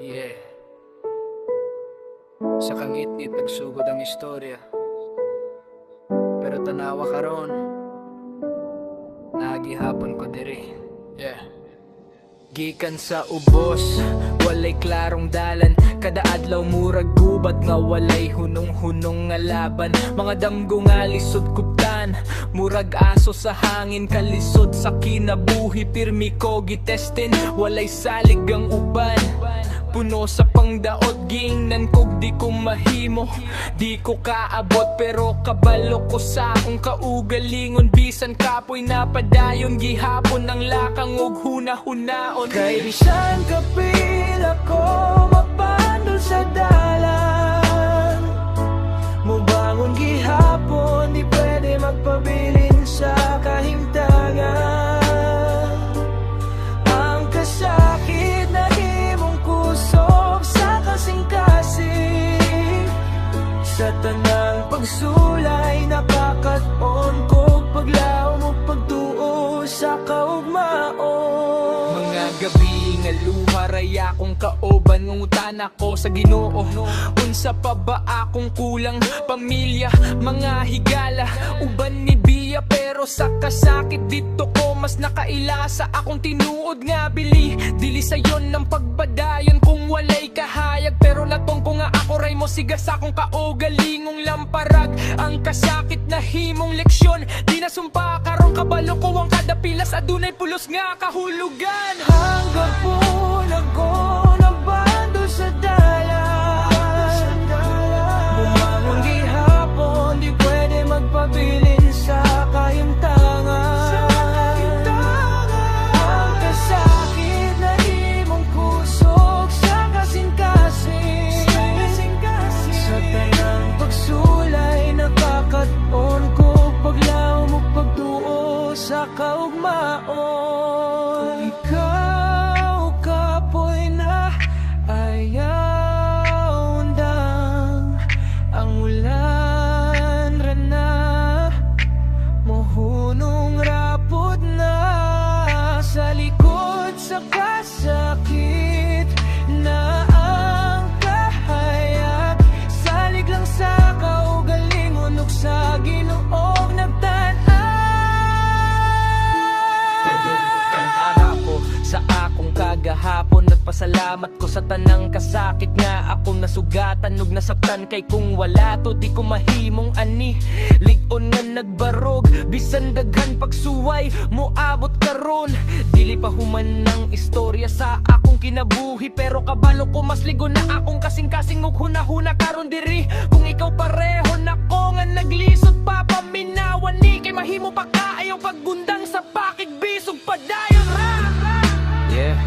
Yeah. Sa kangit-ngit nagsugod ang istorya, pero tanawa karon nagihapon ko diri. Yeah. Gikan sa ubos, walay klarong dalan. Kada adlaw murag gubat nga walay hunong-hunong nga laban. Mga damgo nga lisod kuptan, murag aso sa hangin. Kalisod sa kinabuhi, pirmi ko gitestin. Walay salig ang uban, puno sa pangdaot. Giingnan kog di ko mahimo, di ko kaabot. Pero kabalo ko sa akong kaugalingon. Bisan kapoy napadayon, gihapon ang lakang ug huna-hunaon. Kay bisan kapila ko mapandol sa dalan, mubangon gihapon, di pwede magpabilin sa kahimtangan. Ang kasakit na himong kusog sa kasing-kasing, sa tanang pagsulay napakaton ko. Paglaw mo pagtuo sa kaugmaon. Mga gabi nga lumaray akong kaoban. Ngungutan ako sa Ginoo, unsa pa ba akong kulang? Pamilya, mga higala, uban ni biya. Pero sa kasakit dito ko mas nakaila sa akong tinuod nga bili. Dili sayon ng pagbadayon kung walay kahayag. Pero natong ko nga ako ray mo siga sa akong kaugalingong lamparag. Ang kasakit na himong leksyon, di nasumpa karong kabalo ko ang kada pilas. Adunay pulos nga kahulugan. Hanggang po ako nabando sa dalan, bumangon gihapon, di pwede magpabilin sa kahimtangan. Ang kasakit na himong kusog sa kasing-kasing, sa tanang pagsulay nakakaton ko. Paglaw mo pagtuo sa kaugmaon. Ikaw kapoy na ayaw undang, ang ulan rana mohunong rapod na sa likod sa kasakit na ang kahayag. Salig lang sa kaugalingon ug sa Ginoong Sa akong kagahapon, nagpasalamat ko sa tanang kasakit nga akong nasugatan ug nasaktan. Kay kung wala to di ko mahimong ani, ligon nga nagbarog. Bisan daghan pagsuway moabot karon, dili pa human ng istorya sa akong kinabuhi. Pero kabalo ko mas ligon na akong kasing-kasing ug hunahuna karon diri. Kung ikaw pareho nako nga naglisod pa paminawan ni, kay mahimo pa kaayaw paggundang sa pakigbisog padayon. Yeah,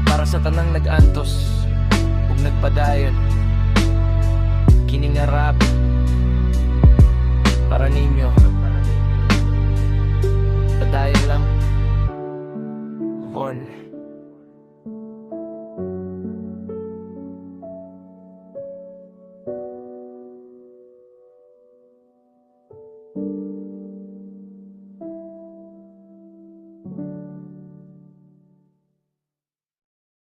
para sa tanang nag-antos ug nagpadayon, kini nga rap para ninyo. Padayon lang. Bon.